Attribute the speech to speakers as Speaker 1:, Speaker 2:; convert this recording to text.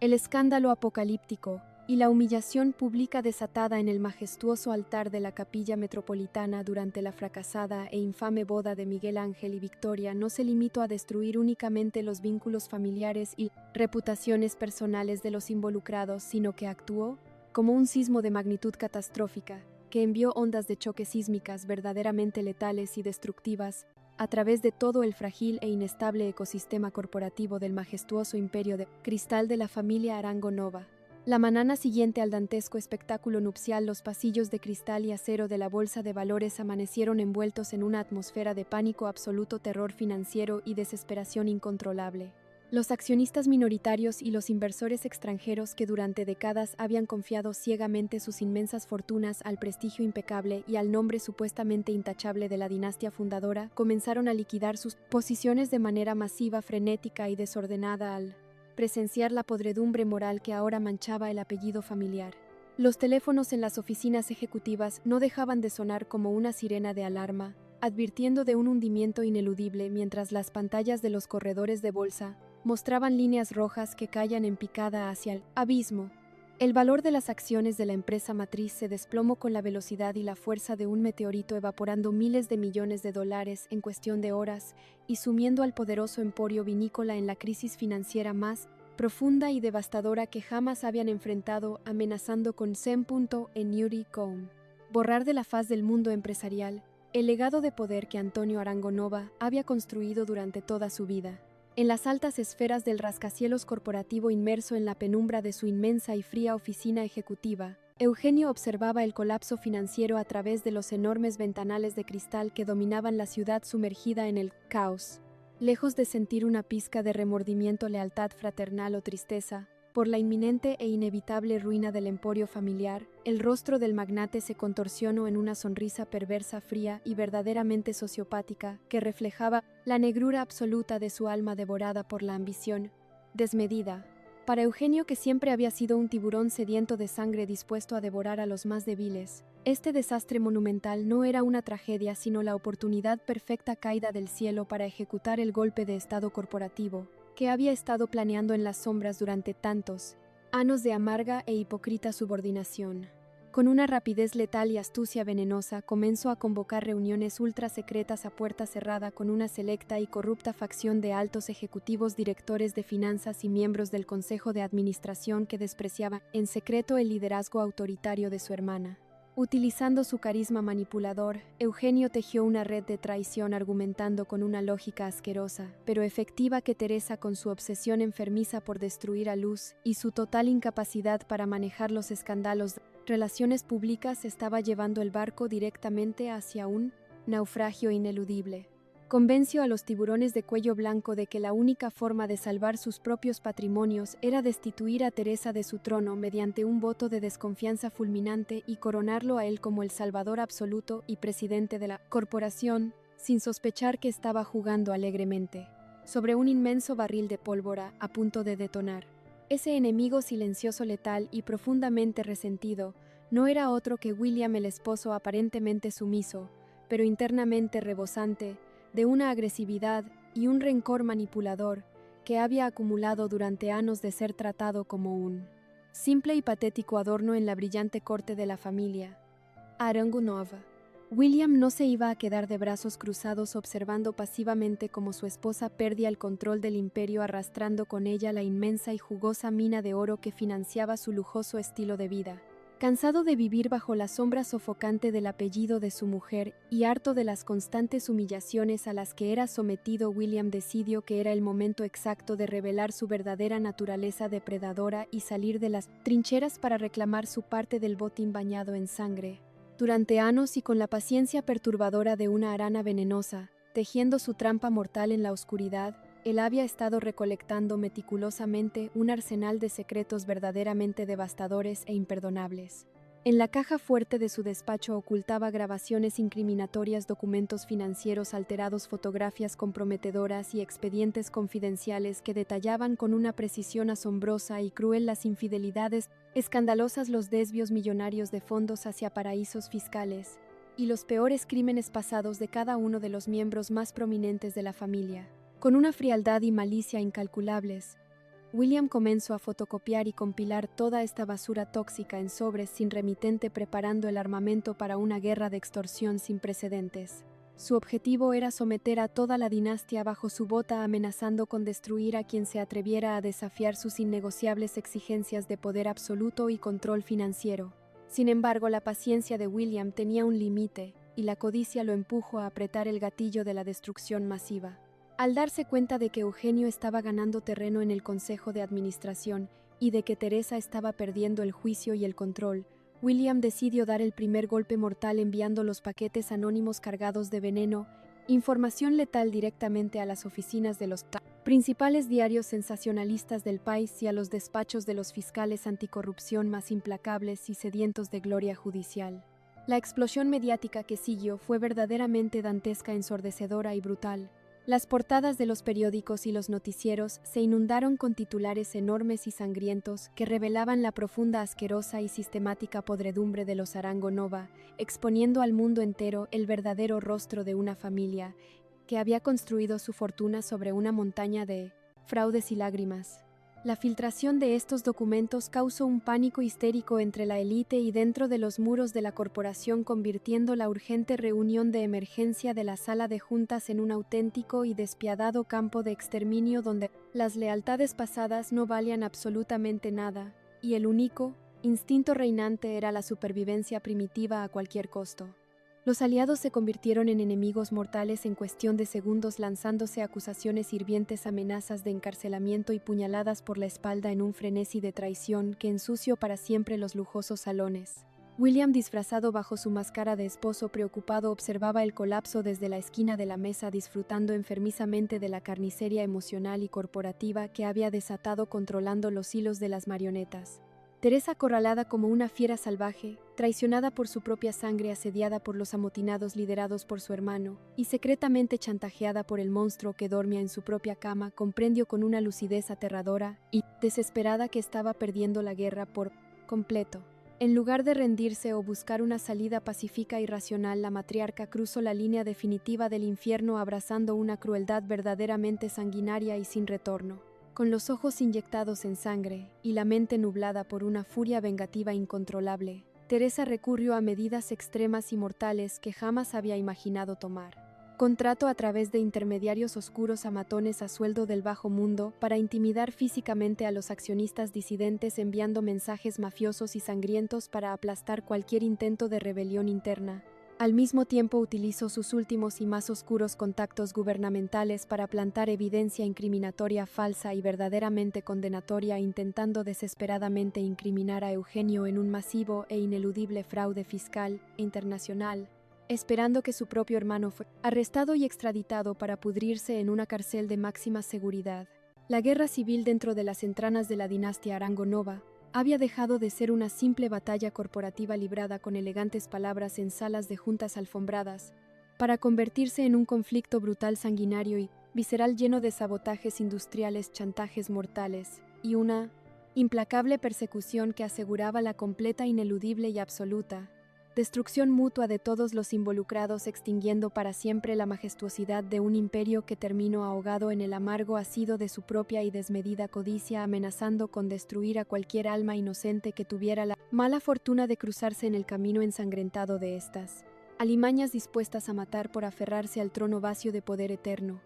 Speaker 1: El escándalo apocalíptico y la humillación pública desatada en el majestuoso altar de la Capilla Metropolitana durante la fracasada e infame boda de Miguel Ángel y Victoria no se limitó a destruir únicamente los vínculos familiares y reputaciones personales de los involucrados, sino que actuó como un sismo de magnitud catastrófica, que envió ondas de choque sísmicas verdaderamente letales y destructivas a través de todo el frágil e inestable ecosistema corporativo del majestuoso imperio de cristal de la familia Arango Nova. La mañana siguiente al dantesco espectáculo nupcial, los pasillos de cristal y acero de la bolsa de valores amanecieron envueltos en una atmósfera de pánico absoluto, terror financiero y desesperación incontrolable. Los accionistas minoritarios y los inversores extranjeros que durante décadas habían confiado ciegamente sus inmensas fortunas al prestigio impecable y al nombre supuestamente intachable de la dinastía fundadora, comenzaron a liquidar sus posiciones de manera masiva, frenética y desordenada al presenciar la podredumbre moral que ahora manchaba el apellido familiar. Los teléfonos en las oficinas ejecutivas no dejaban de sonar como una sirena de alarma, advirtiendo de un hundimiento ineludible, mientras las pantallas de los corredores de bolsa mostraban líneas rojas que caían en picada hacia el abismo. El valor de las acciones de la empresa matriz se desplomó con la velocidad y la fuerza de un meteorito, evaporando miles de millones de dólares en cuestión de horas y sumiendo al poderoso emporio vinícola en la crisis financiera más profunda y devastadora que jamás habían enfrentado, amenazando con Sem.en borrar de la faz del mundo empresarial el legado de poder que Antonio Arango Nova había construido durante toda su vida. En las altas esferas del rascacielos corporativo, inmerso en la penumbra de su inmensa y fría oficina ejecutiva, Eugenio observaba el colapso financiero a través de los enormes ventanales de cristal que dominaban la ciudad summergida en el caos. Lejos de sentir una pizca de remordimiento, lealtad fraternal o tristeza por la inminente e inevitable ruina del emporio familiar, el rostro del magnate se contorsionó en una sonrisa perversa, fría y verdaderamente sociopática, que reflejaba la negrura absoluta de su alma devorada por la ambición desmedida. Para Eugenio, que siempre había sido un tiburón sediento de sangre dispuesto a devorar a los más débiles, este desastre monumental no era una tragedia, sino la oportunidad perfecta caída del cielo para ejecutar el golpe de estado corporativo que había estado planeando en las sombras durante tantos años de amarga e hipócrita subordinación. Con una rapidez letal y astucia venenosa, comenzó a convocar reuniones ultra secretas a puerta cerrada con una selecta y corrupta facción de altos ejecutivos, directores de finanzas y miembros del Consejo de Administración que despreciaban en secreto el liderazgo autoritario de su hermana. Utilizando su carisma manipulador, Eugenio tejió una red de traición, argumentando con una lógica asquerosa, pero efectiva, que Teresa, con su obsesión enfermiza por destruir a Luz y su total incapacidad para manejar los escándalos de relaciones públicas, estaba llevando el barco directamente hacia un naufragio ineludible. Convenció a los tiburones de cuello blanco de que la única forma de salvar sus propios patrimonios era destituir a Teresa de su trono mediante un voto de desconfianza fulminante y coronarlo a él como el salvador absoluto y presidente de la corporación, sin sospechar que estaba jugando alegremente sobre un inmenso barril de pólvora a punto de detonar. Ese enemigo silencioso, letal y profundamente resentido no era otro que William, el esposo aparentemente sumiso, pero internamente rebosante de una agresividad y un rencor manipulador que había acumulado durante años de ser tratado como un simple y patético adorno en la brillante corte de la familia Arango Nova. William no se iba a quedar de brazos cruzados observando pasivamente cómo su esposa perdía el control del imperio, arrastrando con ella la inmensa y jugosa mina de oro que financiaba su lujoso estilo de vida. Cansado de vivir bajo la sombra sofocante del apellido de su mujer y harto de las constantes humillaciones a las que era sometido, William decidió que era el momento exacto de revelar su verdadera naturaleza depredadora y salir de las trincheras para reclamar su parte del botín bañado en sangre. Durante años y con la paciencia perturbadora de una arana venenosa, tejiendo su trampa mortal en la oscuridad, él había estado recolectando meticulosamente un arsenal de secretos verdaderamente devastadores e imperdonables. En la caja fuerte de su despacho ocultaba grabaciones incriminatorias, documentos financieros alterados, fotografías comprometedoras y expedientes confidenciales que detallaban con una precisión asombrosa y cruel las infidelidades escandalosas, los desvíos millonarios de fondos hacia paraísos fiscales y los peores crímenes pasados de cada uno de los miembros más prominentes de la familia. Con una frialdad y malicia incalculables, William comenzó a fotocopiar y compilar toda esta basura tóxica en sobres sin remitente, preparando el armamento para una guerra de extorsión sin precedentes. Su objetivo era someter a toda la dinastía bajo su bota, amenazando con destruir a quien se atreviera a desafiar sus innegociables exigencias de poder absoluto y control financiero. Sin embargo, la paciencia de William tenía un límite, y la codicia lo empujó a apretar el gatillo de la destrucción masiva. Al darse cuenta de que Eugenio estaba ganando terreno en el Consejo de Administración y de que Teresa estaba perdiendo el juicio y el control, William decidió dar el primer golpe mortal enviando los paquetes anónimos cargados de veneno, información letal, directamente a las oficinas de los principales diarios sensacionalistas del país y a los despachos de los fiscales anticorrupción más implacables y sedientos de gloria judicial. La explosión mediática que siguió fue verdaderamente dantesca, ensordecedora y brutal. Las portadas de los periódicos y los noticieros se inundaron con titulares enormes y sangrientos que revelaban la profunda, asquerosa y sistemática podredumbre de los Arango Nova, exponiendo al mundo entero el verdadero rostro de una familia que había construido su fortuna sobre una montaña de fraudes y lágrimas. La filtración de estos documentos causó un pánico histérico entre la élite y dentro de los muros de la corporación, convirtiendo la urgente reunión de emergencia de la sala de juntas en un auténtico y despiadado campo de exterminio donde las lealtades pasadas no valían absolutamente nada, y el único instinto reinante era la supervivencia primitiva a cualquier costo. Los aliados se convirtieron en enemigos mortales en cuestión de segundos, lanzándose acusaciones hirvientes, amenazas de encarcelamiento y puñaladas por la espalda en un frenesí de traición que ensució para siempre los lujosos salones. William, disfrazado bajo su máscara de esposo preocupado, observaba el colapso desde la esquina de la mesa, disfrutando enfermizamente de la carnicería emocional y corporativa que había desatado, controlando los hilos de las marionetas. Teresa, acorralada como una fiera salvaje, traicionada por su propia sangre, asediada por los amotinados liderados por su hermano, y secretamente chantajeada por el monstruo que dormía en su propia cama, comprendió con una lucidez aterradora y desesperada que estaba perdiendo la guerra por completo. En lugar de rendirse o buscar una salida pacífica y racional, la matriarca cruzó la línea definitiva del infierno, abrazando una crueldad verdaderamente sanguinaria y sin retorno. Con los ojos inyectados en sangre y la mente nublada por una furia vengativa incontrolable, Teresa recurrió a medidas extremas y mortales que jamás había imaginado tomar. Contrató a través de intermediarios oscuros a matones a sueldo del bajo mundo para intimidar físicamente a los accionistas disidentes, enviando mensajes mafiosos y sangrientos para aplastar cualquier intento de rebelión interna. Al mismo tiempo utilizó sus últimos y más oscuros contactos gubernamentales para plantar evidencia incriminatoria falsa y verdaderamente condenatoria, intentando desesperadamente incriminar a Eugenio en un masivo e ineludible fraude fiscal e internacional, esperando que su propio hermano fuera arrestado y extraditado para pudrirse en una cárcel de máxima seguridad. La guerra civil dentro de las entrañas de la dinastía Arango Nova había dejado de ser una simple batalla corporativa librada con elegantes palabras en salas de juntas alfombradas, para convertirse en un conflicto brutal, sanguinario y visceral, lleno de sabotajes industriales, chantajes mortales y una implacable persecución que aseguraba la completa, ineludible y absoluta destrucción mutua de todos los involucrados, extinguiendo para siempre la majestuosidad de un imperio que terminó ahogado en el amargo ácido de su propia y desmedida codicia, amenazando con destruir a cualquier alma inocente que tuviera la mala fortuna de cruzarse en el camino ensangrentado de estas alimañas, dispuestas a matar por aferrarse al trono vacío de poder eterno.